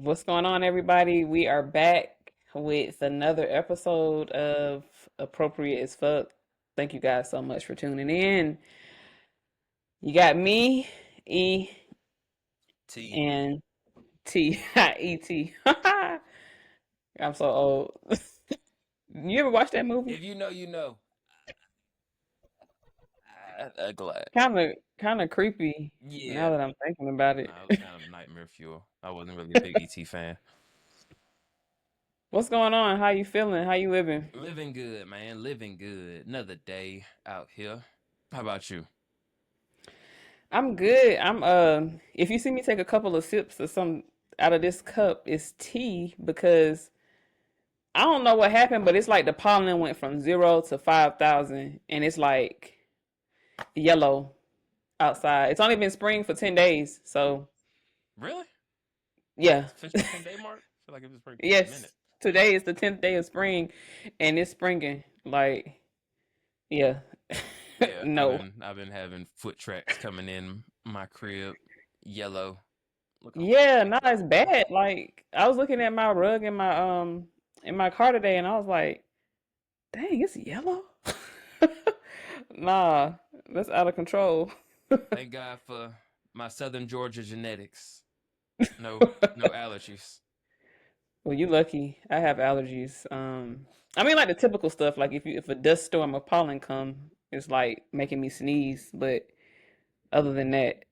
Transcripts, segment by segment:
What's going on, everybody? We are back with another episode of Appropriate as Fuck. Thank you guys so much for tuning in. You got me, E, T. and T. E.T. I'm so old. You ever watch that movie? If you know, you know. Glad. Kind of creepy now Yeah. that I'm thinking about it. Nah, it was kind of nightmare fuel. I wasn't really a big ET fan. What's going on? How you feeling? How you living? Living good, man. Living good. Another day out here. How about you? I'm good. If you see me take a couple of sips of some out of this cup, it's tea because I don't know what happened, but it's like the pollen went from 0 to 5,000 and it's like yellow outside. It's only been spring for 10 days. So, Really? yeah. It's finished the 10-day mark? I feel like it was pretty a minute. Yes. Today is the 10th day of spring and it's springing. Like, yeah. Yeah, I've No. been I've been having foot tracks coming in my crib, yellow. Look how Yeah, no, fucked it's up. bad. Like, I was looking at my rug in my car today and I was like, dang, it's yellow. Nah, that's out of control. Thank God for my Southern Georgia genetics. No allergies. Well, you lucky. I have allergies. I mean, like the typical stuff. Like if a dust storm or pollen come, it's like making me sneeze. But other than that,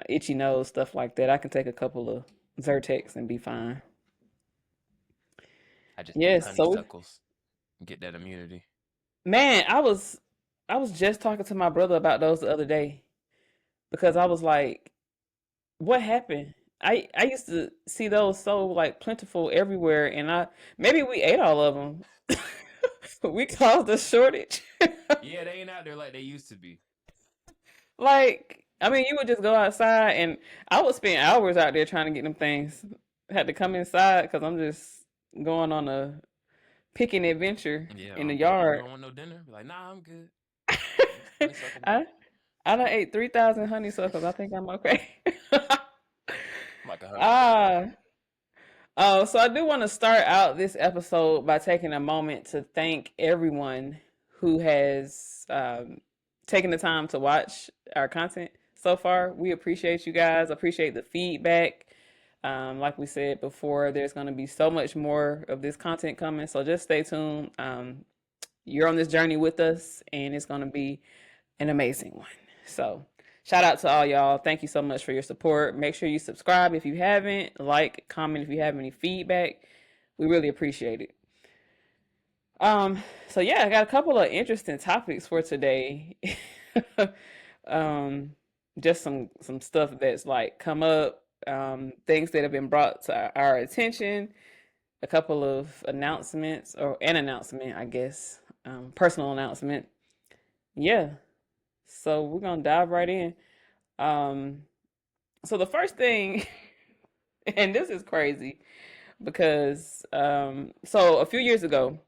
itchy nose, stuff like that, I can take a couple of Zyrtex and be fine. I just eat Yes. So, honeysuckles and get that immunity. man, I was just talking to my brother about those the other day because I was like, what happened? I used to see those so like plentiful everywhere, and I maybe we ate all of them. We caused a shortage. Yeah, they ain't out there like they used to be. Like, I mean, you would just go outside, and I would spend hours out there trying to get them things. Had to come inside because I'm just going on a picking adventure Yeah, in the you yard. don't want no dinner? Be like, nah, I'm good. Just honeysuckle me. I I done ate 3,000 honeysuckles. I think I'm okay. I'm like a honeysuckle man. Ah, oh, so I do want to start out this episode by taking a moment to thank everyone who has taken the time to watch our content so far. We appreciate you guys, appreciate the feedback. Like we said before, there's going to be so much more of this content coming, so just stay tuned. You're on this journey with us, and it's going to be an amazing one. So, shout out to all y'all. Thank you so much for your support. Make sure you subscribe if you haven't, like, comment if you have any feedback. We really appreciate it. So yeah, I got a couple of interesting topics for today. um, just some stuff that's like come up, things that have been brought to our attention, a couple of announcements or an announcement, I guess, personal announcement. Yeah, so we're gonna dive right in. Um, so the first thing, and this is crazy because so a few years ago,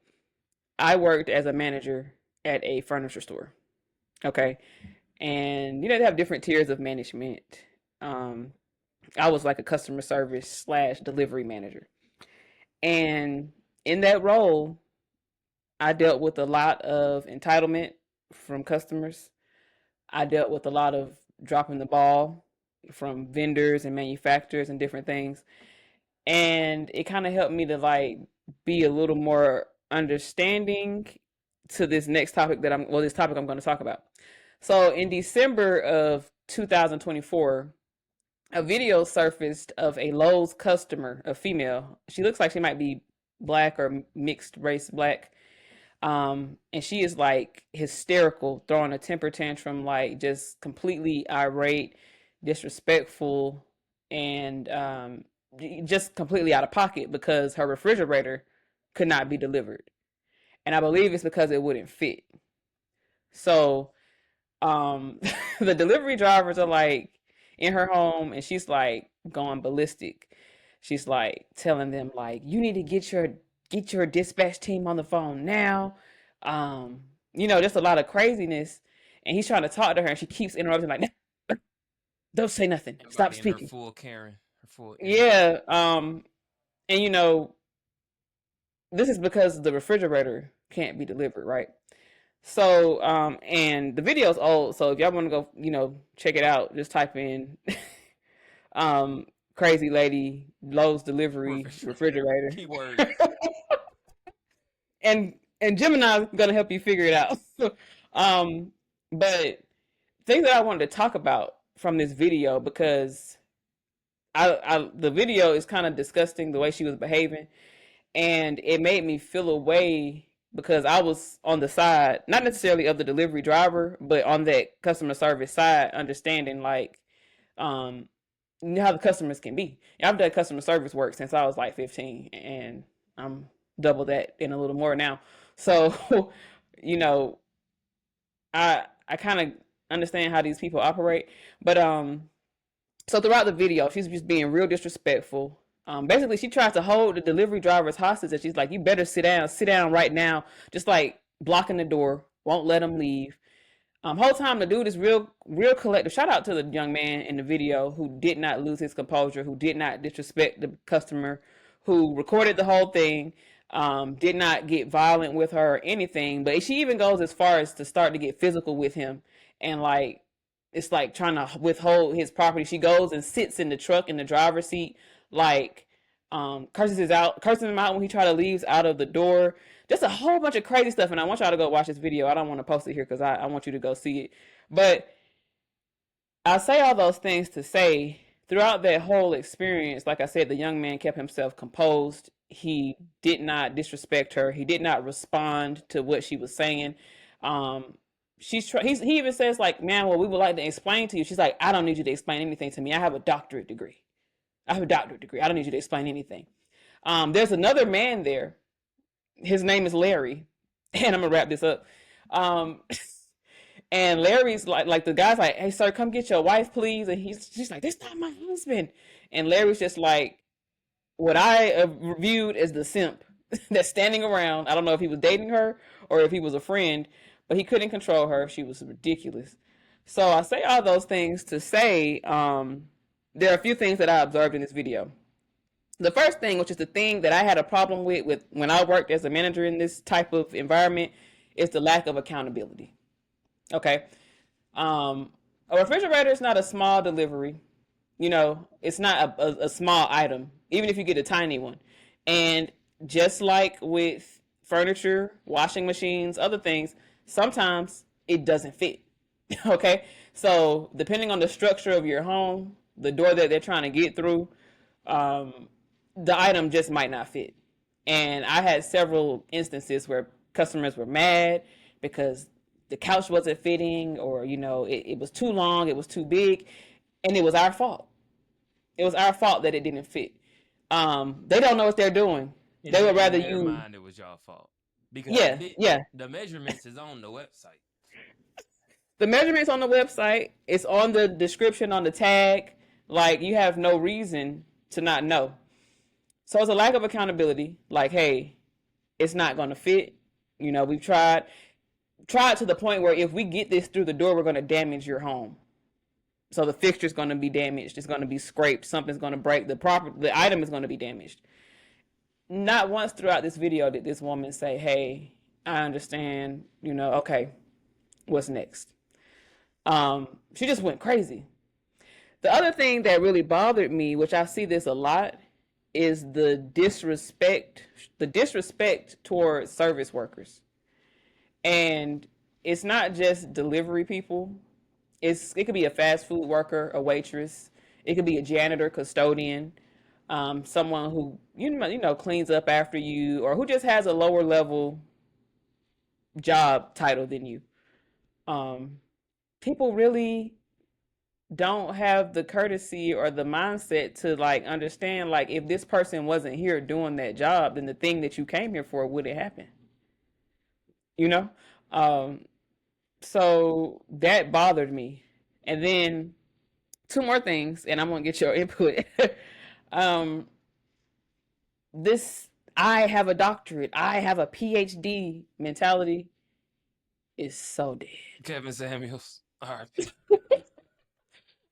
I worked as a manager at a furniture store. Okay, and they have different tiers of management. Um, I was like a customer service slash delivery manager, and in that role, I dealt with a lot of entitlement from customers. I dealt with a lot of dropping the ball from vendors and manufacturers and different things. And it kind of helped me to like be a little more understanding to this next topic this topic I'm going to talk about. So in December of 2024, a video surfaced of a Lowe's customer, a female. She looks like she might be black or mixed race black. And she is like hysterical, throwing a temper tantrum, like just completely irate, disrespectful, and just completely out of pocket because her refrigerator could not be delivered. And I believe it's because it wouldn't fit. So um the delivery drivers are like in her home and she's like going ballistic. She's like telling them like you need to get your dispatch team on the phone now. um just a lot of craziness, and he's trying to talk to her and she keeps interrupting like, don't say nothing, stop Everybody in her speaking. full Karen, full energy. Yeah. And this is because the refrigerator can't be delivered, right? So, and the video's old, so if y'all want to go, check it out, just type in crazy lady Lowe's delivery refrigerator. Keyword. And Gemini's gonna help you figure it out. um, but things that I wanted to talk about from this video, because the video is kind of disgusting the way she was behaving, and it made me feel a way because I was on the side, not necessarily of the delivery driver, but on that customer service side, understanding like, um, how the customers can be. I've done customer service work since I was like 15, and I'm double that and a little more now. So, you know, I kind of understand how these people operate, but so throughout the video, she's just being real disrespectful. Basically, she tries to hold the delivery drivers hostage, and she's like, "You better sit down right now." Just like blocking the door, won't let them leave. Whole time the dude is real collective. Shout out to the young man in the video who did not lose his composure, who did not disrespect the customer, who recorded the whole thing, did not get violent with her or anything. But she even goes as far as to start to get physical with him, and like it's like trying to withhold his property. She goes and sits in the truck in the driver's seat, like cursing him out when he try to leaves out of the door, just a whole bunch of crazy stuff. And I want y'all to go watch this video. I don't want to post it here because I want you to go see it. But I say all those things to say throughout that whole experience, like I said, the young man kept himself composed. He did not disrespect her. He did not respond to what she was saying. Um, he even says like, "Man, well, we would like to explain to you." She's like, "I don't need you to explain anything to me. I have a doctorate degree. I have a doctorate degree. I don't need you to explain anything." There's another man there. His name is Larry, and I'm gonna wrap this up. Um, and Larry's like the guy's like, "Hey, sir, come get your wife, please." And she's like, "This not my husband." And Larry's just like what I viewed as the simp that's standing around. I don't know if he was dating her or if he was a friend, but he couldn't control her. She was ridiculous. So I say all those things to say, there are a few things that I observed in this video. The first thing, which is the thing that I had a problem with when I worked as a manager in this type of environment, is the lack of accountability. Okay. A refrigerator is not a small delivery. It's not a small item, even if you get a tiny one. And just like with furniture, washing machines, other things, sometimes it doesn't fit. Okay. So depending on the structure of your home, the door that they're trying to get through, um, the item just might not fit. And I had several instances where customers were mad because the couch wasn't fitting, or it was too long, it was too big, and it was our fault. It was our fault that it didn't fit. They don't know what they're doing. They would rather In their you. mind, it was y'all fault because Yeah, yeah. the measurements is on the website. The measurements on the website, it's on the description on the tag. Like, you have no reason to not know. So it's a lack of accountability. Like, hey, it's not going to fit. We've tried to the point where if we get this through the door, we're going to damage your home. So the fixture's going to be damaged. It's going to be scraped. Something's going to break. The item is going to be damaged. Not once throughout this video did this woman say, "Hey, I understand. Okay, what's next?" She just went crazy. The other thing that really bothered me, which I see this a lot, is the disrespect towards service workers. And it's not just delivery people. It could be a fast food worker, a waitress. It could be a janitor, custodian, someone who cleans up after you, or who just has a lower level job title than you. Um, People really don't have the courtesy or the mindset to like understand, like, if this person wasn't here doing that job, then the thing that you came here for wouldn't happen. You know, um, so that bothered me. And then two more things, and I'm gonna get your input. um, this "I have a doctorate, I have a PhD" mentality is so dead. Kevin Samuels, R.I.P.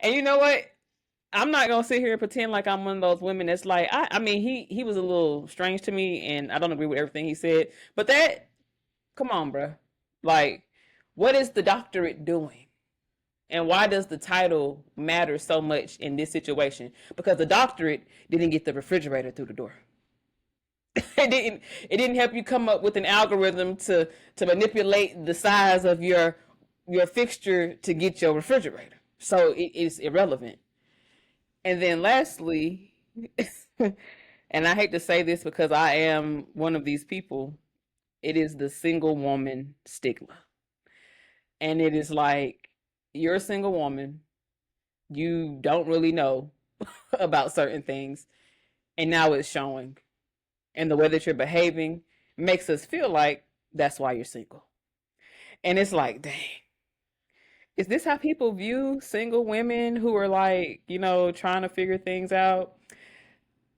And you know what? I'm not gonna sit here and pretend like I'm one of those women that's like, I mean, he was a little strange to me, and I don't agree with everything he said. But that, come on, bro, like, what is the doctorate doing? And why does the title matter so much in this situation? Because the doctorate didn't get the refrigerator through the door. It didn't help you come up with an algorithm to manipulate the size of your fixture to get your refrigerator. So it is irrelevant. And then lastly, and I hate to say this because I am one of these people, it is the single woman stigma. And it is like, you're a single woman, you don't really know about certain things, and now it's showing. And the way that you're behaving makes us feel like that's why you're single. And it's like, dang, is this how people view single women who are like, trying to figure things out?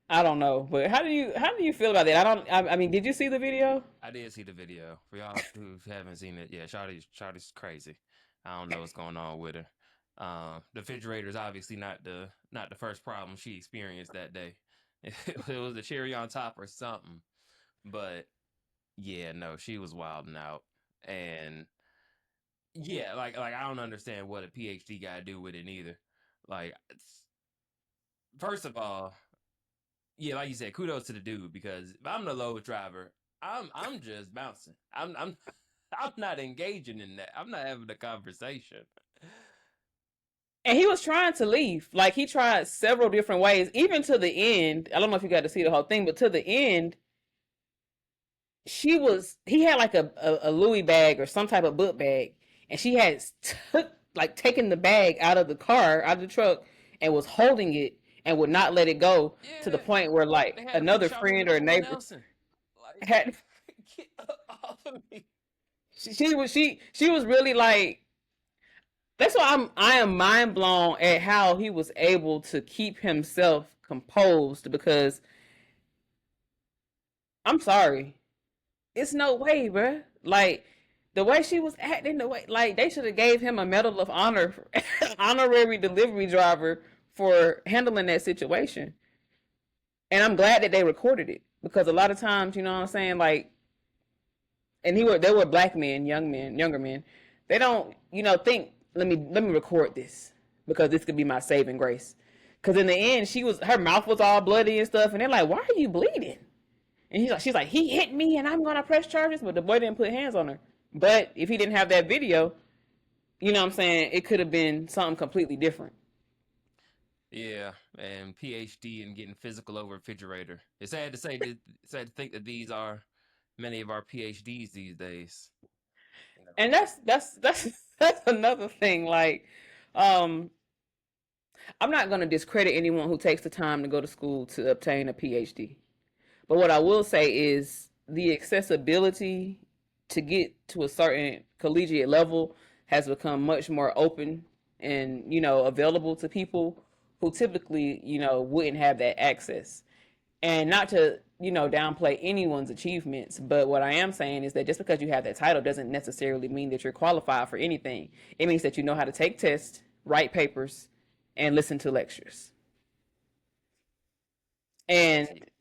I don't know, but how do you feel about that? I mean, did you see the video? I did see the video. For y'all who haven't seen it, yeah, Shawty's crazy. I don't know what's going on with her. The refrigerator is obviously not the first problem she experienced that day. It was the cherry on top or something. But yeah, no, she was wilding out. And yeah, like I don't understand what a PhD got to do with it either. Like, first of all, yeah, like you said, kudos to the dude because if I'm the load driver, I'm just bouncing. I'm not engaging in that. I'm not having a conversation. And he was trying to leave. Like, he tried several different ways, even to the end. I don't know if you got to see the whole thing, but to the end, he had like a Louis bag or some type of book bag, and she had taken the bag out of the car, out of the truck, and was holding it and would not let it go, to the Yeah, point where they like had to put another Shawty in friend the or a full neighbor Nelson. Like, had. get off of me. She was really like, that's why I am mind blown at how he was able to keep himself composed, because I'm sorry, it's no way, bruh. Like, the way she was acting, the way, like, they should have gave him a medal of honor, honorary delivery driver, for handling that situation. And I'm glad that they recorded it, because a lot of times, you know what I'm saying, like, and they were black men, young men, younger men. They don't, think, let me record this, because this could be my saving grace. Because in the end, her mouth was all bloody and stuff, and they're like, "Why are you bleeding?" And she's like, "He hit me, and I'm gonna press charges." But the boy didn't put hands on her. But if he didn't have that video, you know what I'm saying, it could have been something completely different. Yeah, and PhD and getting physical over refrigerator. It's sad to say that. It's sad to think that these are many of our PhDs these days. You know. And that's that's another thing. Like, um, I'm not gonna discredit anyone who takes the time to go to school to obtain a PhD. But what I will say is the accessibility to get to a certain collegiate level has become much more open and, available to people who typically, wouldn't have that access. And not to, downplay anyone's achievements, but what I am saying is that just because you have that title doesn't necessarily mean that you're qualified for anything. It means that you know how to take tests, write papers, and listen to lectures. That's And it.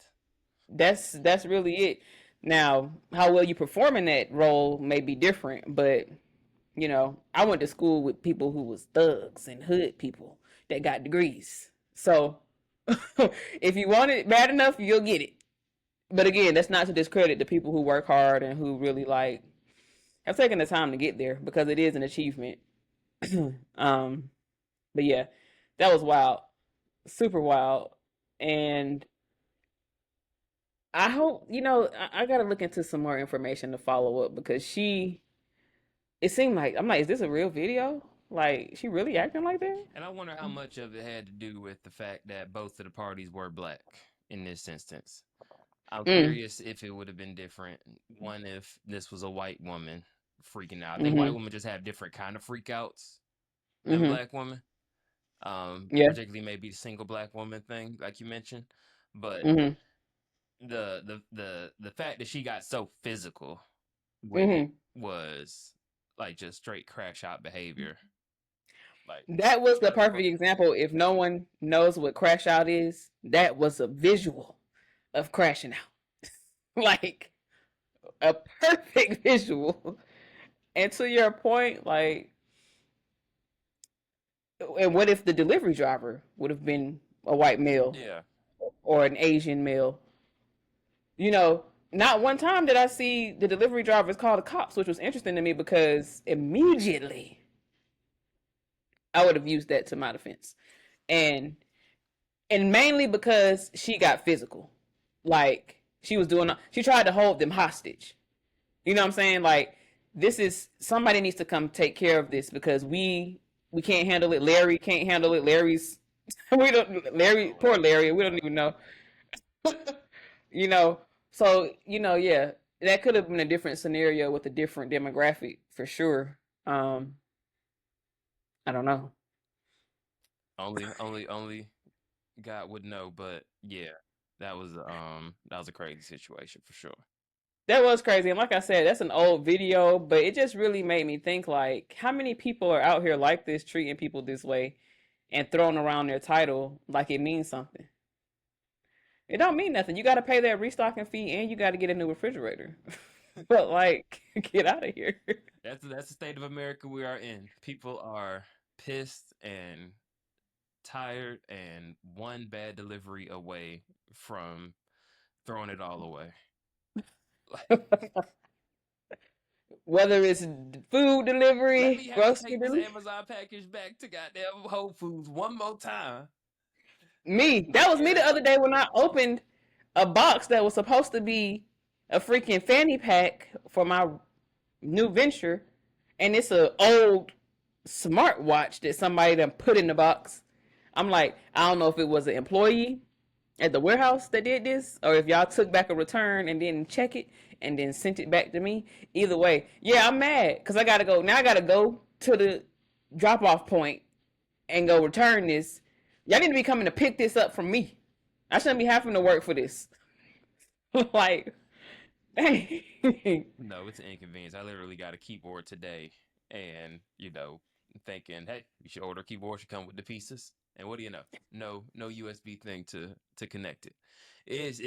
that's really it. Now, how well you perform in that role may be different, but I went to school with people who was thugs and hood people that got degrees. So if you want it bad enough, you'll get it. But again, that's not to discredit the people who work hard and who really like have taken the time to get there, because it is an achievement. um, but yeah, that was wild, super wild, and I hope, I gotta look into some more information to follow up, because it seemed like, I'm like, is this a real video? Like, she really acting like that? And I wonder how much of it had to do with the fact that both of the parties were black in this instance. I'm Mm. curious if it would have been different. One, if this was a white woman freaking out. I think white Mhm. women just have different kind of freakouts than Mhm. black women. Yeah. Particularly maybe the single black woman thing, like you mentioned. But Mhm. the fact that she got so physical with it Mhm. was like just straight crack shot behavior. Like That was the straight up perfect fucking example. If no one knows what crash out is, that was a visual of crashing out. Like a perfect visual. And to your point, like, and what if the delivery driver would have been a white male yeah. or an Asian male? You know, not one time did I see the delivery drivers call the cops, which was interesting to me because immediately I would have used that to my defense. And mainly because she got physical. Like she tried to hold them hostage. You know what I'm saying? Like this is somebody needs to come take care of this because we can't handle it. Larry can't handle it. Larry's we don't Larry Oh poor hell Larry, we no. don't even know. You know, so yeah, that could have been a different scenario with a different demographic for sure. Um, I don't know. Only God would know, but yeah, that was a crazy situation for sure. That was crazy. And like I said, that's an old video, but it just really made me think like how many people are out here like this, treating people this way and throwing around their title like it means something. It don't mean nothing. You got to pay that restocking fee and you got to get a new refrigerator. But like, get out of here. That's the state of America we are in. People are pissed and tired and one bad delivery away from throwing it all away. Like, Whether it's food let me delivery, have to grocery take this delivery. Amazon package back to goddamn Whole Foods one more time. Like, Me, that was me the yeah, other day when I opened a box that was supposed to be a freaking fanny pack for my new venture, and it's a old smartwatch that somebody done put in the box. I'm like, I don't know if it was an employee at the warehouse that did this, or if y'all took back a return and didn't check it and then sent it back to me. Either way, yeah, I'm mad because I gotta go now. I gotta go to the drop off point and go return this. Y'all need to be coming to pick this up from me. I shouldn't be having to work for this. Like, dang. no, it's an inconvenience. I literally got a keyboard today, and thinking, hey, you should order a keyboard. Should come with the pieces. And what do you know? No USB thing to connect it. It's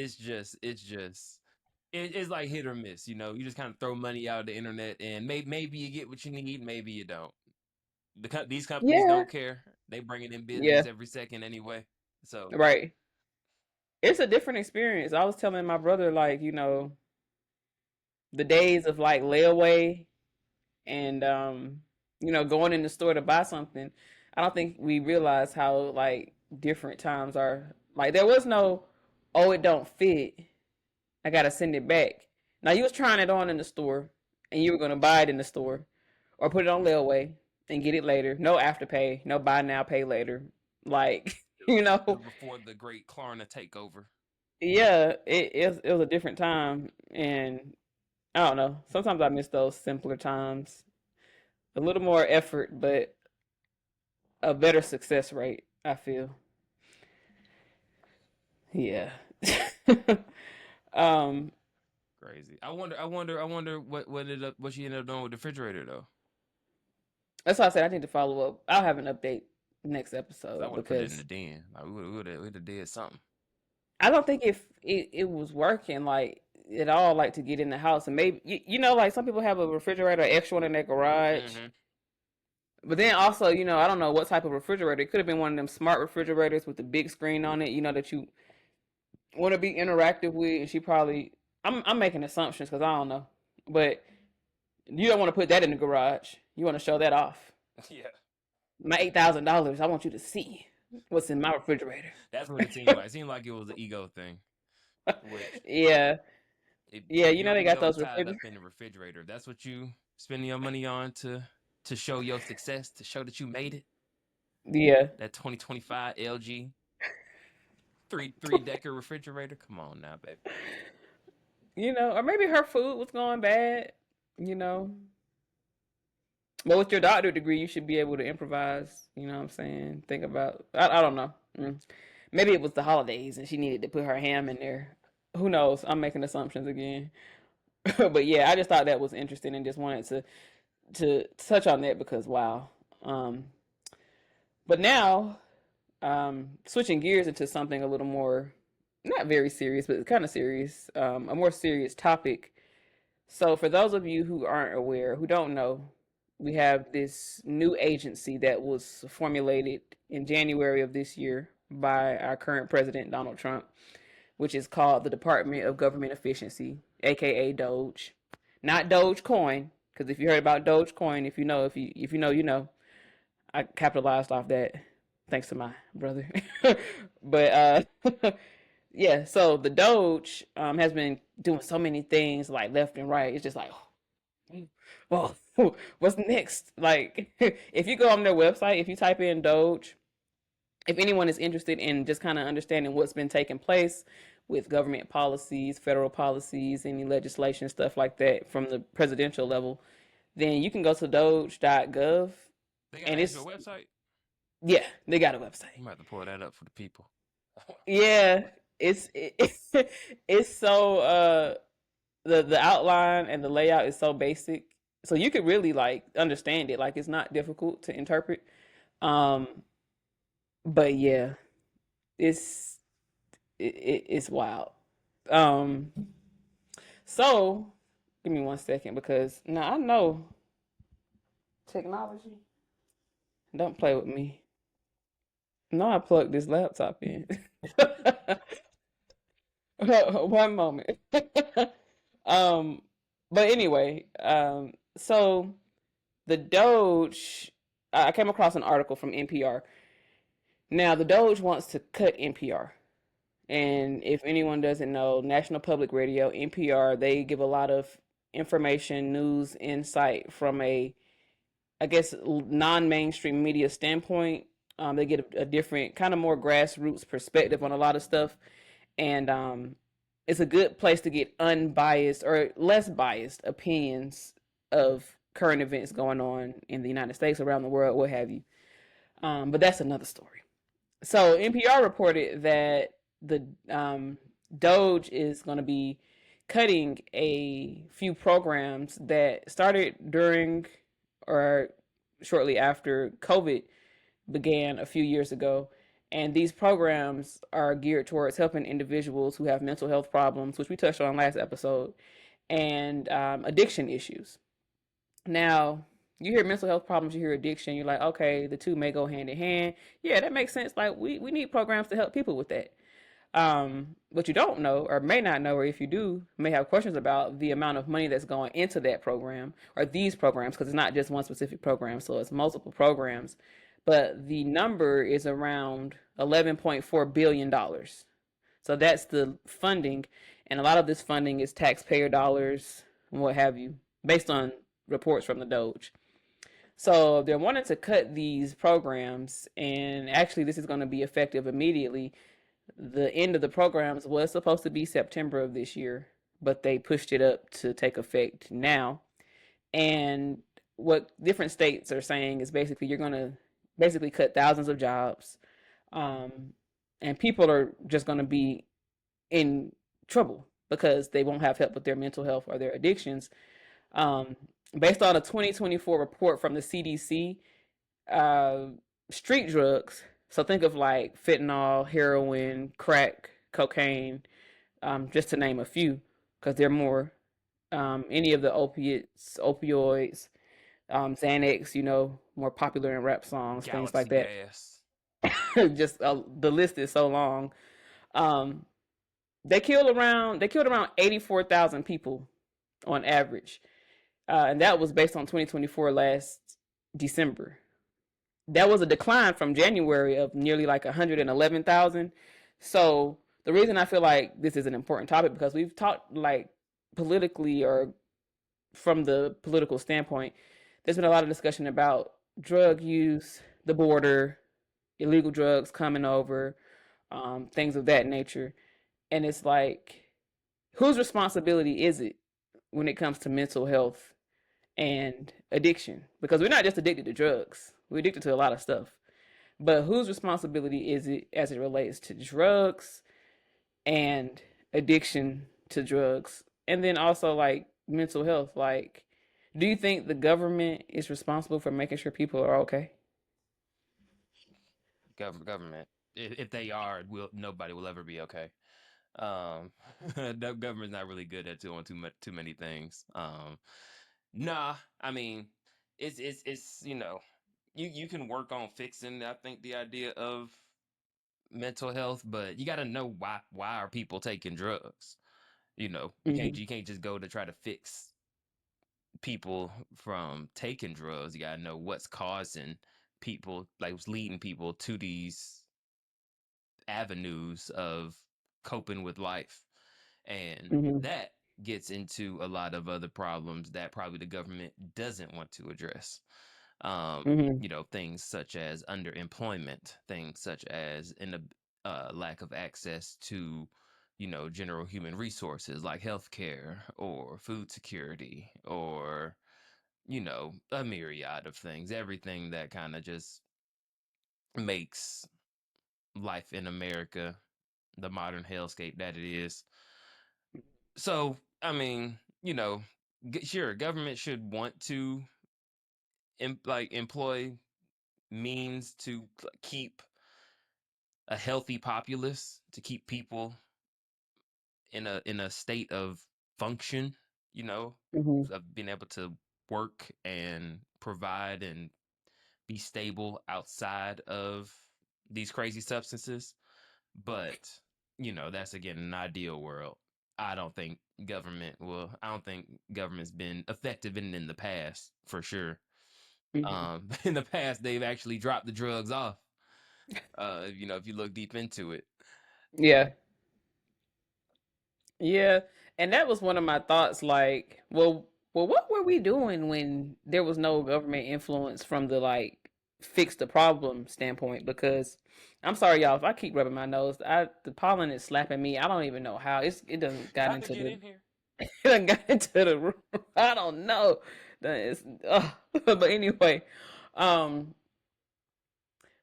like hit or miss. You just kind of throw money out of the internet, and maybe you get what you need, maybe you don't. These companies Yeah, don't care. They bringing in yeah, business every second anyway. So right. It's a different experience. I was telling my brother, like, the days of like layaway and going in the store to buy something. I don't think we realize how like different times are. Like there was no, oh, it don't fit. I gotta send it back. Now you was trying it on in the store, and you were gonna buy it in the store, or put it on layaway and get it later. No afterpay, no buy now, pay later. Like it was before the great Klarna takeover. yeah, it was a different time, and I don't know. Sometimes I miss those simpler times. A little more effort, but a better success rate. I feel. Yeah. um, Crazy. I wonder what she ended up doing with the refrigerator though. that's why I said I need to follow up. I'll have an update next Cause I episode would have put it in the because den. Like we would have did something. I don't think if it was working like at all, like to get in the house and maybe like some people have a refrigerator extra one in their garage. Mm-hmm. But then also, I don't know what type of refrigerator. It could have been one of them smart refrigerators with the big screen on it, that you want to be interactive with. And she probably, I'm making assumptions because I don't know, but you don't want to put that in the garage. You want to show that off. Yeah. My $8,000. I want you to see what's in my refrigerator. That's what it seemed like. It seemed like it was an ego thing, which Yeah, yeah. your They got ego is those tied up refrigerators. in the refrigerator. If that's what you spending your money on to show your success, to show that you made it. Yeah. That 2025 LG three decker refrigerator. Come on now, baby. Or maybe her food was going bad. You know, but with your doctorate degree, you should be able to improvise. You know what I'm saying? Think about. I don't know. Maybe it was the holidays and she needed to put her ham in there. Who knows? I'm making assumptions again. But yeah, I just thought that was interesting and just wanted to touch on that because wow. Um, But now, switching gears into something a little more, not very serious, but kind of serious, a more serious topic. So, for those of you who aren't aware, who don't know, we have this new agency that was formulated in January of this year by our current president, Donald Trump, which is called the Department of Government Efficiency, aka Doge. Not Dogecoin, because if you heard about Dogecoin, if you know, you know. I capitalized off that thanks to my brother. But yeah, so the Doge has been doing so many things like left and right. It's just like, oh, what's next? Like, if you go on their website, if you type in Doge, if anyone is interested in just kind of understanding what's been taking place with government policies, federal policies, any legislation, stuff like that from the presidential level, then you can go to doge.gov They got and an actual it's, website. yeah, they got a website. I'm about to pull that up for the people. Yeah, it's it's so the outline and the layout is so basic. So you could really like understand it. Like it's not difficult to interpret. Um but yeah, it's it's wild. Um so give me 1 second because now I know technology. Don't play with me. No, I plugged this laptop in. 1 moment. um, but anyway, so the Doge, I came across an article from NPR. Now, the Doge wants to cut NPR. And if anyone doesn't know, National Public Radio, NPR, they give a lot of information, news, insight from a, I guess, non-mainstream media standpoint. They get a different, kind of more grassroots perspective on a lot of stuff. And it's a good place to get unbiased or less biased opinions of current events going on in the United States, around the world, what have you. But that's another story. So NPR reported that the Doge is going to be cutting a few programs that started during or shortly after COVID began a few years ago. And these programs are geared towards helping individuals who have mental health problems, which we touched on last episode, and addiction issues. Now, you hear mental health problems, you hear addiction, you're like, okay, the two may go hand in hand. Yeah, that makes sense. Like, we need programs to help people with that. What you don't know, or may not know, or if you do, may have questions about the amount of money that's going into that program or these programs, because it's not just one specific program, so it's multiple programs. But the number is around $11.4 billion. So that's the funding, and a lot of this funding is taxpayer dollars and what have you, based on reports from the Doge. So they're wanting to cut these programs, and actually, this is going to be effective immediately. The end of the programs was supposed to be September of this year, but they pushed it up to take effect now. And what different states are saying is basically you're going to basically cut thousands of jobs, um, and people are just going to be in trouble because they won't have help with their mental health or their addictions. Um, Based on a 2024 report from the CDC, uh, street drugs. So think of like fentanyl, heroin, crack, cocaine, just to name a few, because there are more. Any of the opiates, opioids, Xanax, more popular in rap songs, things like Galaxy that. Gas. Just the list is so long. Um, they killed around 84,000 people on average, and that was based on 2024 last December. That was a decline from January of nearly like 111,000. So the reason I feel like this is an important topic because we've talked like politically or from the political standpoint, there's been a lot of discussion about drug use, the border, illegal drugs coming over, things of that nature. And it's like, whose responsibility is it when it comes to mental health and addiction? Because we're not just addicted to drugs, we're addicted to a lot of stuff. But whose responsibility is it as it relates to drugs and addiction to drugs? And then also like mental health. Like, do you think the government is responsible for making sure people are okay? Government, if they are, will nobody will ever be okay. Um, the government's not really good at doing too many things. Nah, I mean, it's you can work on fixing. I think the idea of mental health, but you got to know why are people taking drugs. Hmm. You can't just go to try to fix people from taking drugs. You got to know what's causing people, like what's leading people to these avenues of coping with life. And Hmm. that gets into a lot of other problems that probably the government doesn't want to address. Hmm. Things such as underemployment, things such as lack of access to, general human resources like healthcare or food security or, a myriad of things, everything that kind of just makes life in America the modern hellscape that it is. So, I mean, sure, government should want to employ means to keep a healthy populace, to keep people in a state of function, you know, Hmm. of being able to work and provide and be stable outside of these crazy substances. But, that's again an ideal world. I don't think government's been effective in the past for sure. Hmm. In the past, they've actually dropped the drugs off. If you look deep into it. Yeah. Yeah, and that was one of my thoughts. Like, well, what were we doing when there was no government influence from the like fix the problem standpoint? Because I'm sorry, y'all, if I keep rubbing my nose, the pollen is slapping me. I don't even know how. It doesn't got How'd it into get the in here? it done got into the room. I don't know. But anyway, um,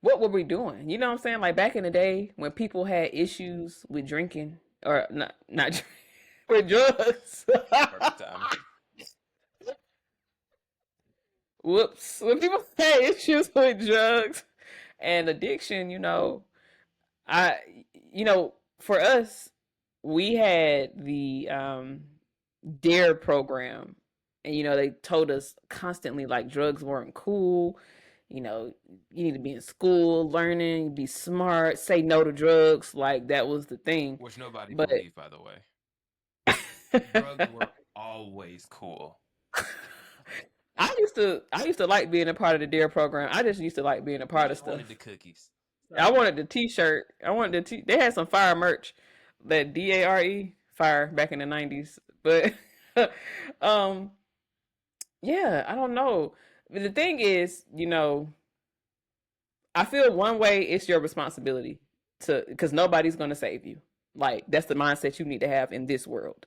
what were we doing? You know what I'm saying? Like back in the day when people had issues with drinking or not with drugs. Perfect timing. Whoops. When people had issues with drugs and addiction, I for us, we had the DARE program. And they told us constantly like drugs weren't cool. You know, you need to be in school, learning, be smart, say no to drugs. Like that was the thing. Which nobody But believed, by the way. Drugs were always cool. I used to like being a part of the DARE program. I just used to like being a You part of just wanted the stuff. cookies. I So wanted the T-shirt. I wanted they had some fire merch, that DARE fire back in the '90s. But um, yeah, I don't know. But the thing is, I feel one way it's your responsibility to because nobody's gonna save you. Like that's the mindset you need to have in this world.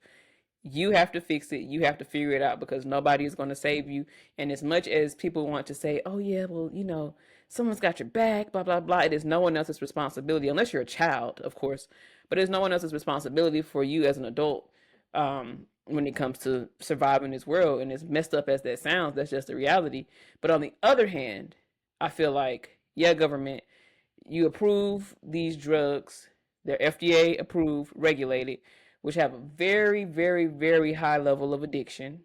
You have to fix it. You have to figure it out because nobody is going to save you. And as much as people want to say, oh, yeah, well, someone's got your back, blah, blah, blah, it is no one else's responsibility, unless you're a child, of course. But it's no one else's responsibility for you as an adult when it comes to surviving this world. And as messed up as that sounds, that's just the reality. But on the other hand, I feel like, yeah, government, you approve these drugs, they're FDA approved, regulated, which have a very, very, very high level of addiction.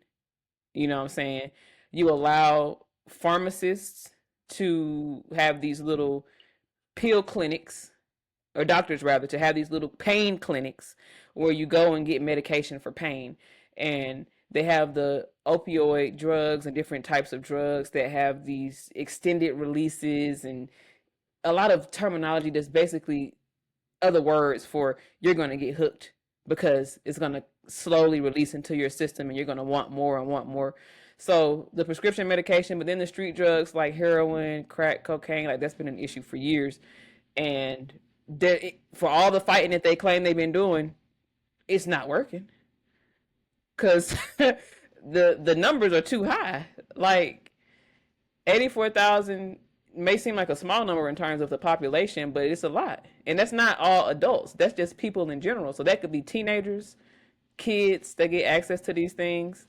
You know what I'm saying? You allow pharmacists to have these little pill clinics, or doctors rather, to have these little pain clinics where you go and get medication for pain. And they have the opioid drugs and different types of drugs that have these extended releases and a lot of terminology that's basically other words for you're going to get hooked because it's going to slowly release into your system and you're going to want more and want more. So the prescription medication, but then the street drugs like heroin, crack, cocaine, like that's been an issue for years. And for all the fighting that they claim they've been doing, it's not working because the numbers are too high. Like 84,000 may seem like a small number in terms of the population, but it's a lot. And that's not all adults. That's just people in general. So that could be teenagers, kids that get access to these things.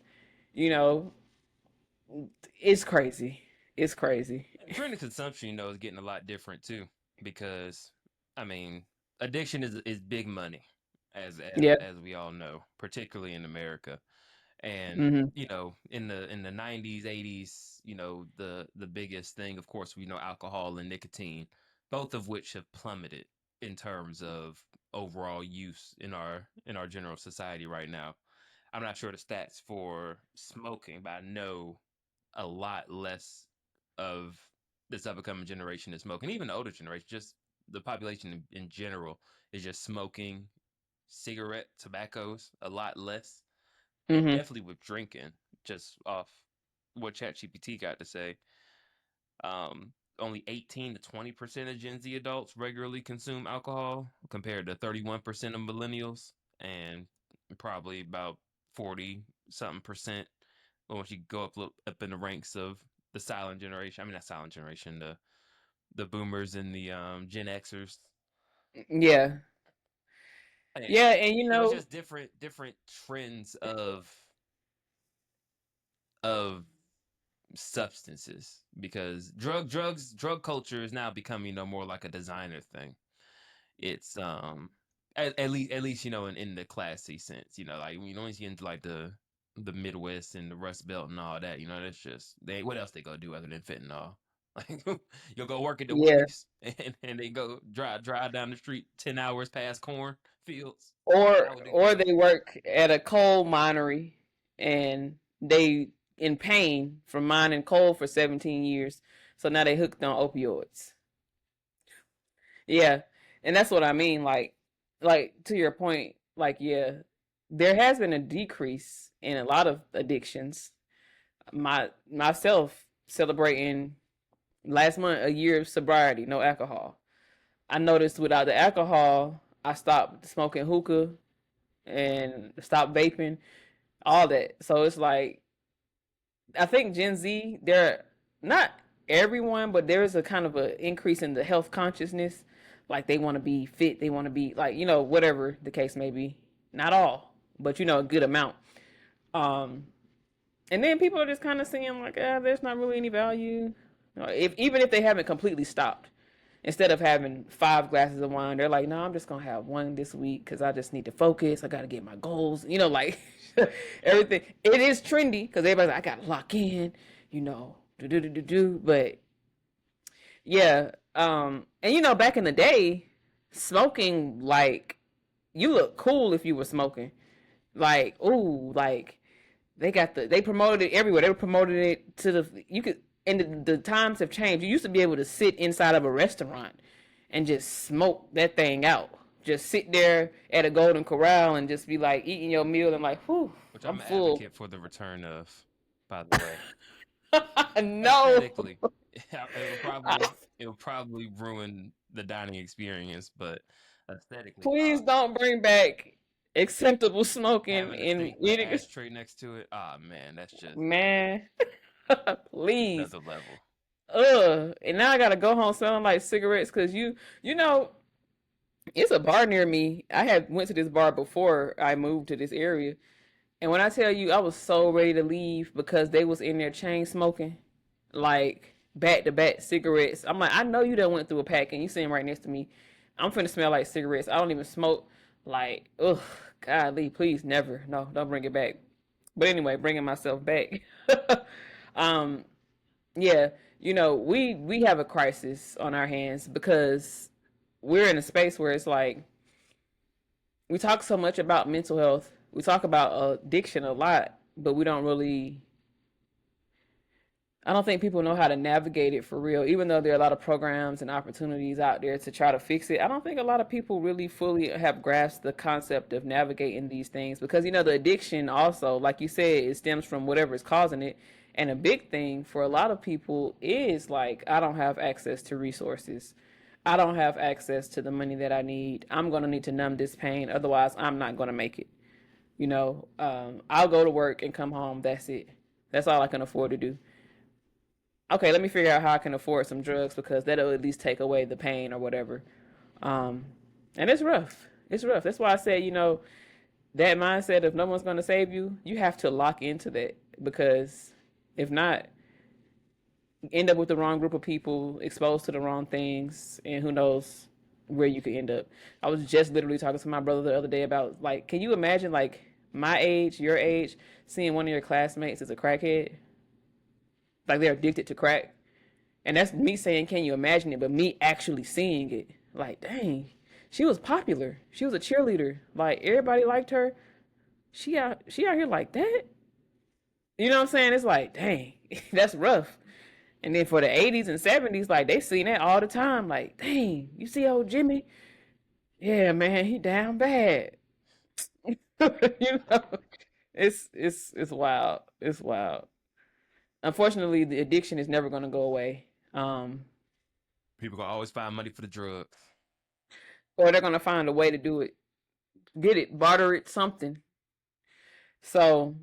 You know, it's crazy. It's crazy. trend of consumption, is getting a lot different too. because I mean, addiction is big money, Yeah. as we all know, particularly in America. And Hmm. in the 90s, 80s, the biggest thing, of course, we know alcohol and nicotine, both of which have plummeted in terms of overall use in our general society right now. I'm not sure the stats for smoking, but I know a lot less of this upcoming generation is smoking. Even the older generation, just the population in general is just smoking cigarette, tobaccos a lot less. Hmm. Definitely with drinking, just off what ChatGPT got to say. Only 18 to 20% of Gen Z adults regularly consume alcohol, compared to 31% of millennials, and probably about 40 something percent once you go up in the ranks of the silent generation. I mean, not silent generation, the boomers and the Gen Xers. Yeah. And, Yeah. And it's just different trends of substances, because drug culture is now becoming more like a designer thing. It's at least in the classy sense, like once you get into like the Midwest and the Rust Belt and all that, that's just they what else they gonna do other than fentanyl. Like you'll go work at the yeah. Wendy's and they go drive down the street 10 hours past corn fields. How would it Or go? they work at a coal minery and they in pain from mining coal for 17 years. So now they hooked on opioids. Yeah. And that's what I mean. Like to your point, like, yeah, there has been a decrease in a lot of addictions. Myself celebrating last month a year of sobriety, no alcohol. I noticed without the alcohol, I stopped smoking hookah and stopped vaping, all that. So it's like I think Gen Z, they're not everyone, but there is a kind of a increase in the health consciousness. Like they want to be fit, they want to be like whatever the case may be. Not all, but a good amount. Um, and then people are just kind of seeing like, there's not really any value. If even if they haven't completely stopped, instead of having 5 glasses of wine, they're like, no, I'm just gonna have one this week because I just need to focus. I gotta get my goals. Like everything. It is trendy because everybody's like, I gotta lock in. Do do do do do. But yeah, and back in the day, smoking like you look cool if you were smoking. Like, ooh, like they promoted it everywhere. They promoted it to the you could and the times have changed. You used to be able to sit inside of a restaurant and just smoke that thing out. Just sit there at a Golden Corral and just be like eating your meal and like, whew, Which I'm I'm an full. advocate for the return of, by the way. No. Aesthetically, it'll probably ruin the dining experience, but aesthetically, Please don't bring back acceptable smoking having a in steak with an eating. ashtray next to it, ah man, that's just Man, please. another level. Ugh. And now I gotta go home smelling like cigarettes because you know, it's a bar near me. I had went to this bar before I moved to this area. And when I tell you I was so ready to leave because they was in there chain smoking, like back to back cigarettes. I'm like, I know you done went through a pack and you sitting right next to me. I'm finna smell like cigarettes. I don't even smoke. Like, ugh, golly, please never. No, don't bring it back. But anyway, bringing myself back. um, yeah, we have a crisis on our hands because we're in a space where it's like we talk so much about mental health. We talk about addiction a lot, but we don't really. I don't think people know how to navigate it for real. Even though there are a lot of programs and opportunities out there to try to fix it, I don't think a lot of people really fully have grasped the concept of navigating these things because the addiction also, like you said, it stems from whatever is causing it. And a big thing for a lot of people is like, I don't have access to resources. I don't have access to the money that I need. I'm going to need to numb this pain. Otherwise, I'm not going to make it. I'll go to work and come home. That's it. That's all I can afford to do. Okay, let me figure out how I can afford some drugs because that'll at least take away the pain or whatever. Um, and it's rough. It's rough. That's why I said, that mindset of no one's going to save you, you have to lock into that because if not, end up with the wrong group of people, exposed to the wrong things, and who knows where you could end up. I was just literally talking to my brother the other day about, like, can you imagine, like, my age, your age, seeing one of your classmates is a crackhead, like they're addicted to crack, and that's me saying, can you imagine it? But me actually seeing it, like, dang, she was popular. She was a cheerleader. Like everybody liked her. She out here like that. You know what I'm saying? It's like, dang, that's rough. And then for the 80s and 70s, like they seen that all the time. Like, dang, you see old Jimmy? Yeah, man, he down bad. You know, it's wild. It's wild. Unfortunately, the addiction is never gonna go away. People can always find money for the drugs. Or they're gonna find a way to do it, get it, barter it, something. So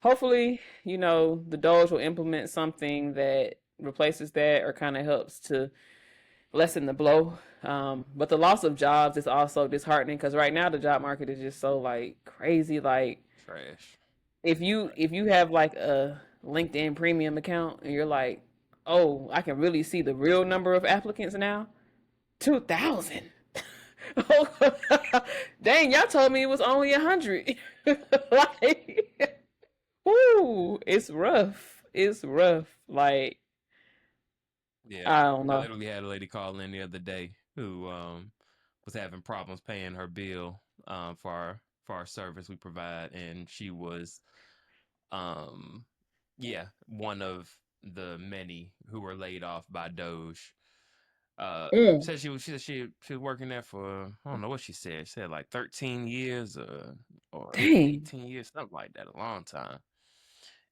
hopefully, the Doge will implement something that replaces that or kind of helps to lessen the blow. But the loss of jobs is also disheartening because right now the job market is just so like crazy. Like Trash. if you have like a LinkedIn premium account and you're like, oh, I can really see the real number of applicants now. 2,000. Oh, dang! Y'all told me it was only 100. Like, whoo, it's rough. It's rough. Like, Yeah, I don't I know. literally had a lady call in the other day who was having problems paying her bill for our service we provide, and she was um yeah, one of the many who were laid off by Doge. Mm, Said she was working there for, I don't know what she said. She said like 13 years or dang. 18 years, something like that, a long time.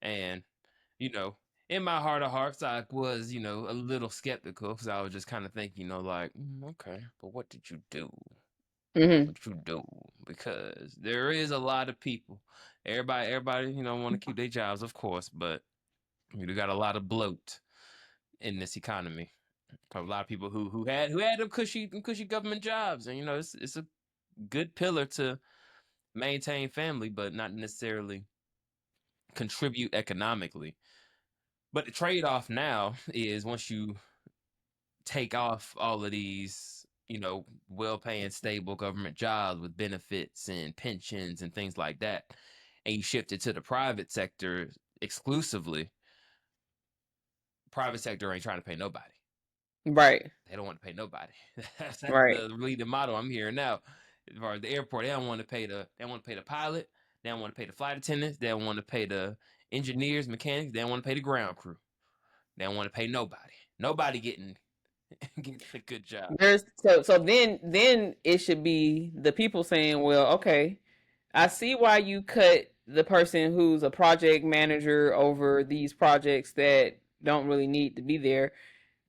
And you know, in my heart of hearts, I was, a little skeptical because I was just kind of thinking, like, okay, but what did you do? Hmm. What did you do? Because there is a lot of people. Everybody, want to keep their jobs, of course, but you got a lot of bloat in this economy. A lot of people who had them cushy government jobs, and it's a good pillar to maintain family, but not necessarily contribute economically. But the trade off now is once you take off all of these, well paying, stable government jobs with benefits and pensions and things like that, and you shift it to the private sector exclusively, private sector ain't trying to pay nobody. Right. They don't want to pay nobody. That's Right. the leading motto I'm hearing now. As far as the airport, they don't want to pay the pilot, they don't want to pay the flight attendants, they don't want to pay the engineers, mechanics, they don't want to pay the ground crew. They don't want to pay nobody. Nobody getting a good job. So then it should be the people saying, well, okay, I see why you cut the person who's a project manager over these projects that don't really need to be there.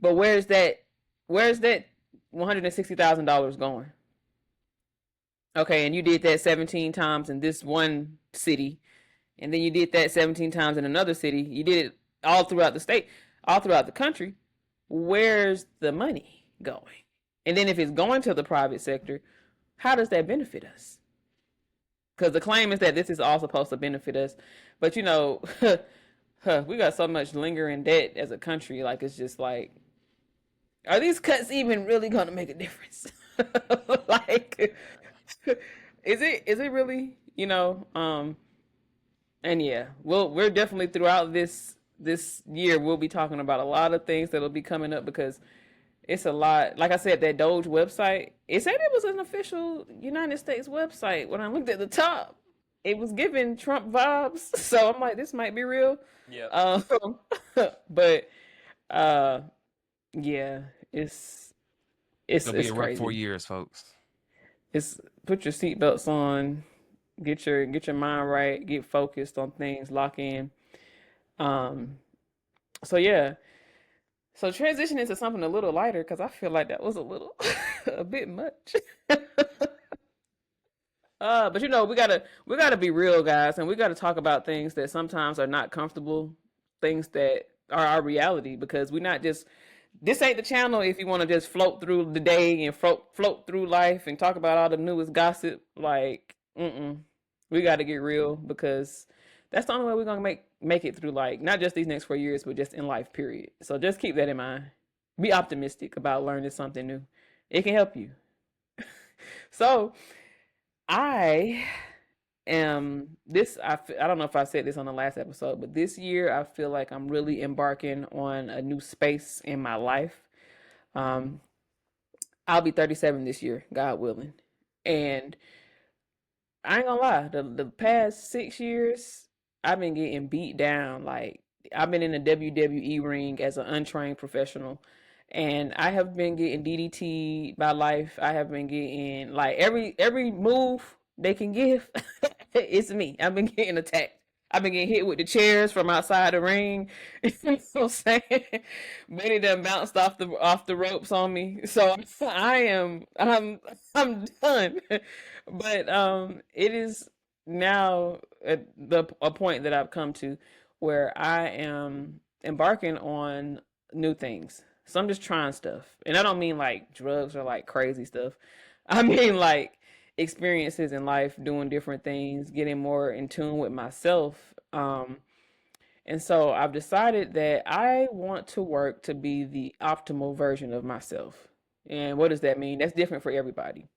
But where's that $160,000 going? Okay, and you did that 17 times in this one city, and then you did that 17 times in another city. You did it all throughout the state, all throughout the country. Where's the money going? And then if it's going to the private sector, how does that benefit us? Because the claim is that this is all supposed to benefit us, but we got so much lingering debt as a country. Like it's just like, are these cuts even really going to make a difference? Like, is it really? And yeah, we're definitely throughout this year we'll be talking about a lot of things that'll be coming up because it's a lot. Like I said, that Doge website, it said it was an official United States website. When I looked at the top, it was giving Trump vibes. So I'm like, this might be real. Yep. Um, but uh, yeah, it's it's It'll be it's a rough four crazy. years, folks. It's put your seatbelts on, get your mind right, get focused on things, lock in. Um, so yeah. So transition into something a little lighter because I feel like that was a little a bit much. But we gotta be real, guys, and we gotta talk about things that sometimes are not comfortable, things that are our reality, because we're not just this ain't the channel if you want to just float through the day and float through life and talk about all the newest gossip. Like, we got to get real because That's the only way we're gonna make it through, like, not just these next 4 years, but just in life, period. So just keep that in mind. Be optimistic about learning something new. It can help you. So I I don't know if I said this on the last episode, but this year I feel like I'm really embarking on a new space in my life. Um, I'll be 37 this year, God willing. And I ain't gonna lie, the past 6 years, I've been getting beat down. Like, I've been in the WWE ring as an untrained professional, and I have been getting DDT by life. I have been getting, like, every move they can give. It's me. I've been getting attacked. I've been getting hit with the chairs from outside the ring. You know what I'm saying? Many done bounced off the ropes on me. So I'm done. But it is now at a point that I've come to where I am embarking on new things. So I'm just trying stuff. And I don't mean like drugs or like crazy stuff. I mean like experiences in life, doing different things, getting more in tune with myself. And so I've decided that I want to work to be the optimal version of myself. And what does that mean? That's different for everybody.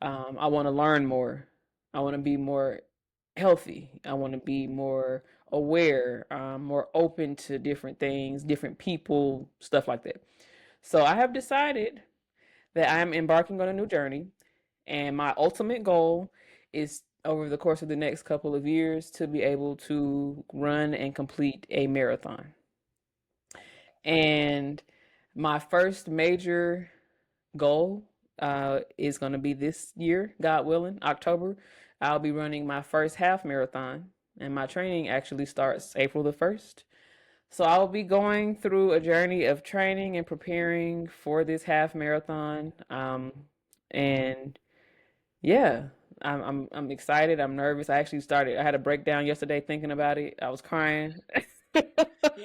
I want to learn more. I want to be more healthy. I want to be more aware, more open to different things, different people, stuff like that. So I have decided that I am embarking on a new journey, and my ultimate goal is over the course of the next couple of years to be able to run and complete a marathon. And my first major goal is going to be this year, God willing, October. I'll be running my first half marathon, and my training actually starts April the 1st. So I'll be going through a journey of training and preparing for this half marathon. And yeah, I'm excited. I'm nervous. I had a breakdown yesterday thinking about it. I was crying. You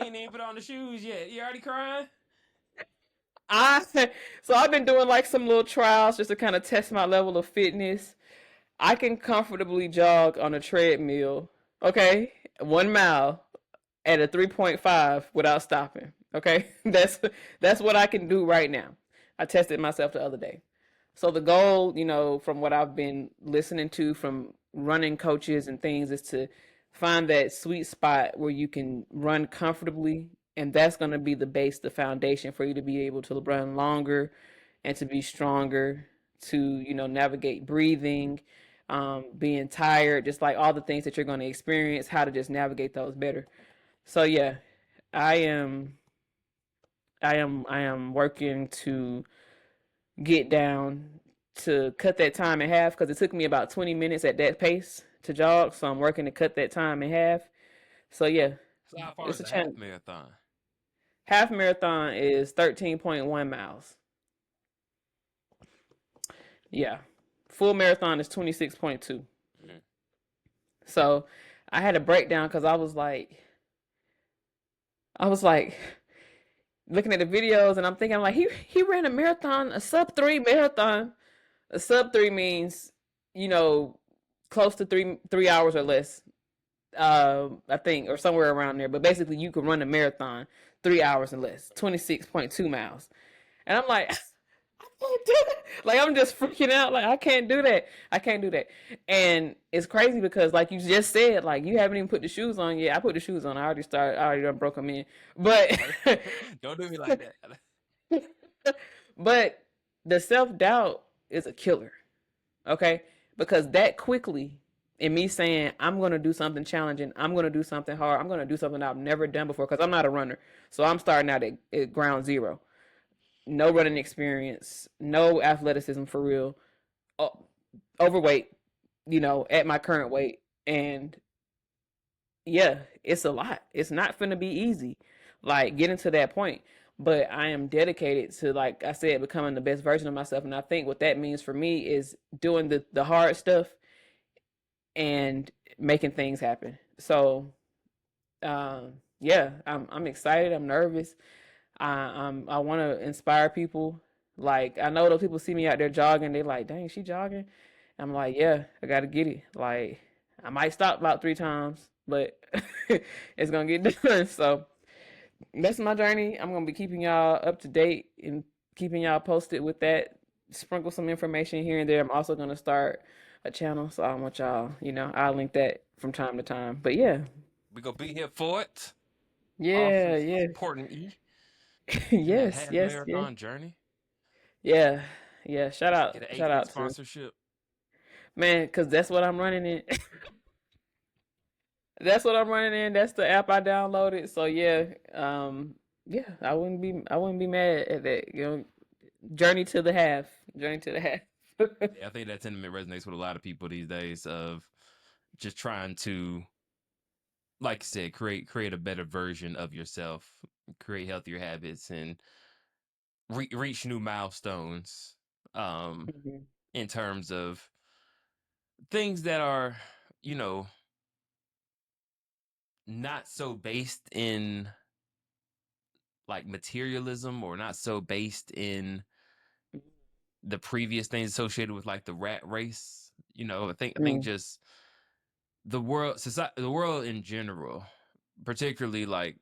ain't even put on the shoes yet. You already crying? I so I've been doing like some little trials just to kind of test my level of fitness. I can comfortably jog on a treadmill, okay, 1 mile at a 3.5 without stopping. Okay, that's what I can do right now. I tested myself the other day. So the goal, from what I've been listening to from running coaches and things, is to find that sweet spot where you can run comfortably, and that's going to be the base, the foundation for you to be able to run longer and to be stronger, to navigate breathing, being tired, just like all the things that you're going to experience, how to just navigate those better. So yeah, I am I am working to get down to cut that time in half because it took me about 20 minutes at that pace to jog. So I'm working to cut that time in half. So yeah, So how far it's is a a half challenge. marathon? Half marathon is 13.1 miles. Yeah. Full marathon is 26.2. Mm-hmm. So I had a breakdown because I was like looking at the videos and I'm thinking, like, he ran a marathon, a sub 3 marathon. A sub 3 means, you know, close to 3 hours or less. I think, or somewhere around there. But basically, you can run a marathon 3 hours and less, 26.2 miles. And I'm like, I can't do it. Like, I'm just freaking out. Like, I can't do that. I can't do that. And it's crazy because, like you just said, like, you haven't even put the shoes on yet. I put the shoes on. I already done broke them in. But, Don't do me like that. but the self doubt is a killer. Okay, because that quickly, and me saying I'm going to do something challenging, I'm going to do something hard, I'm going to do something I've never done before because I'm not a runner. So I'm starting out at ground zero. No running experience, no athleticism for real, overweight, at my current weight. And yeah, it's a lot. It's not going to be easy, like, getting to that point. But I am dedicated to, like I said, becoming the best version of myself. And I think what that means for me is doing the hard stuff and making things happen. So, yeah, I'm excited. I'm nervous. I want to inspire people. Like, I know those people see me out there jogging. They like, dang, she jogging. I'm like, yeah, I gotta get it. Like, I might stop about 3 times. but it's gonna get done. So that's my journey. I'm gonna be keeping y'all up to date and keeping y'all posted with that. Sprinkle some information here and there. I'm also gonna start a channel, so I want y'all, I'll link that from time to time. But yeah, We gonna be here for it. yeah, Always yeah, supporting E in that yes, half yes, yes, marathon journey. yeah, yeah. Shout Get out, an shout AAF out to sponsorship. man, cause that's what I'm running in. That's what I'm running in. That's the app I downloaded. So yeah, yeah, I wouldn't be mad at that. Journey to the half, journey to the half. Yeah, I think that sentiment resonates with a lot of people these days of just trying to, like you said, create a better version of yourself, create healthier habits, and reach new milestones. Um, Mhm. in terms of things that are, you know, not so based in like materialism or not so based in the previous things associated with like the rat race. I think Mm, just the world in general, particularly like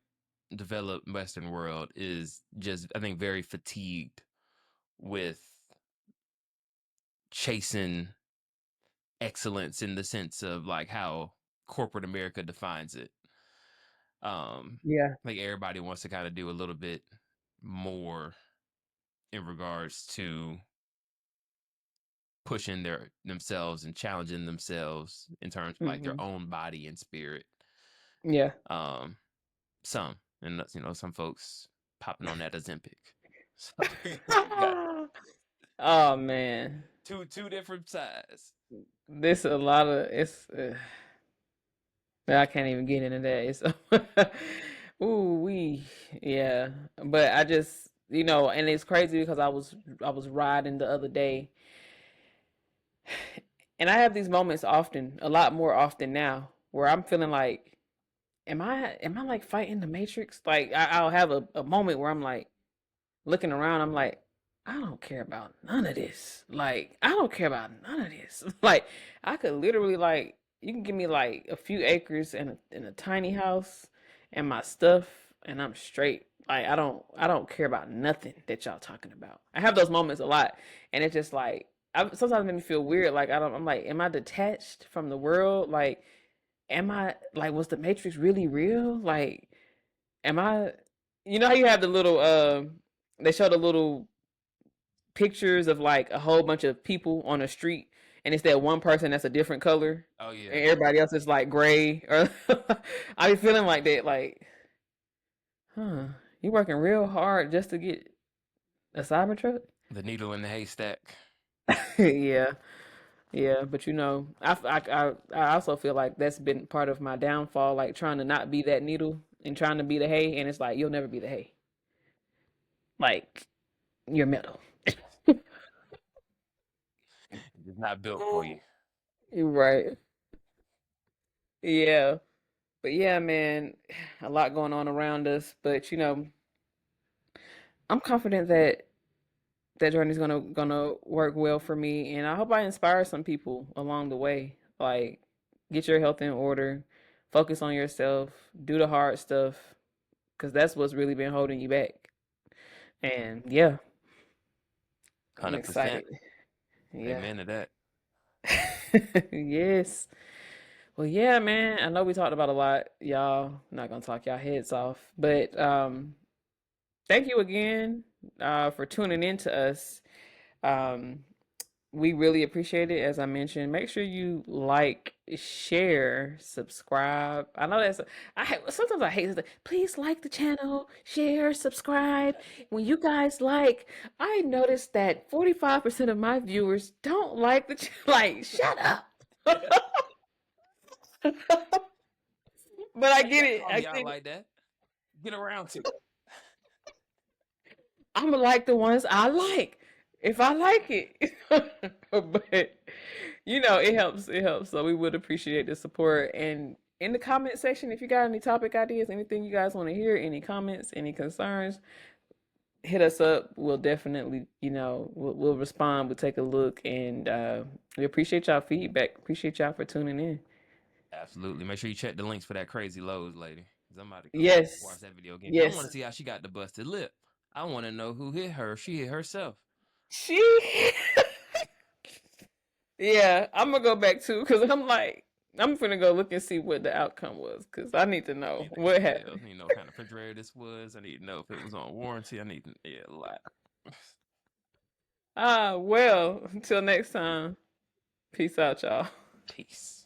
developed Western world, is just I think very fatigued with chasing excellence in the sense of like how corporate America defines it. yeah. Like everybody wants to kind of do a little bit more in regards to pushing themselves and challenging themselves in terms of like their Hmm. own body and spirit. Yeah. Um, some and some folks popping on that Ozempic. So you got Oh man, two different sides. this a lot of it's. I can't even get into that. It's ooh we yeah, but I just and it's crazy because I was riding the other day, and I have these moments often, a lot more often now, where I'm feeling like, am I like fighting the Matrix? Like I'll have a moment where I'm like looking around, I'm like, I don't care about none of this. Like, I don't care about none of this. Like, I could literally like you can give me like a few acres and a tiny house and my stuff and I'm straight. Like I don't care about nothing that y'all talking about. I have those moments a lot and it's just like sometimes it makes me feel weird. Like I'm like, am I detached from the world? Like, am I like was the Matrix really real? Like, am I how you have the little they show the little pictures of like a whole bunch of people on a street and it's that one person that's a different color Oh yeah, and everybody else is like gray or I be feeling like that like huh you working real hard just to get a Cybertruck. the needle in the haystack. Yeah, yeah, but I also feel like that's been part of my downfall, like trying to not be that needle and trying to be the hay, and it's like you'll never be the hay, like you're metal. It's not built for you. You're right. Yeah. But yeah, man, a lot going on around us. But I'm confident that that journey's gonna work well for me, and I hope I inspire some people along the way. Like, get your health in order, focus on yourself, do the hard stuff, because that's what's really been holding you back. And yeah, I'm 100%. excited. Yeah. Amen to that. Yes. Well, yeah, man. I know we talked about a lot, y'all. Not gonna talk y'all heads off, but thank you again for tuning in to us. Um, we really appreciate it. As I mentioned, make sure you like, share, subscribe. I know sometimes I hate this. Please like the channel, share, subscribe. When you guys like, I noticed that 45% of my viewers don't like like, shut up. But I Why you get gotta it. call I me out get it. like that? Get around to it. I'm gonna like the ones I like if I like it. But it helps. It helps. So we would appreciate the support. And in the comment section, if you got any topic ideas, anything you guys want to hear, any comments, any concerns, hit us up. We'll definitely, we'll respond. We'll take a look, and we appreciate y'all feedback. Appreciate y'all for tuning in. Absolutely. Make sure you check the links for that crazy Lowe's lady. Cause I'm about to go watch Yes. that video again. I want to Yes. see how she got the busted lip. I want to know who hit her. She hit herself. She Yeah, I'm gonna go back too because I'm like, I'm gonna go look and see what the outcome was because I need to know Need the what details. happened. I need to know what kind of refrigerator this was. I need to know if it was on warranty. I need to, yeah, a lot. Well, until next time, peace out, y'all. Peace.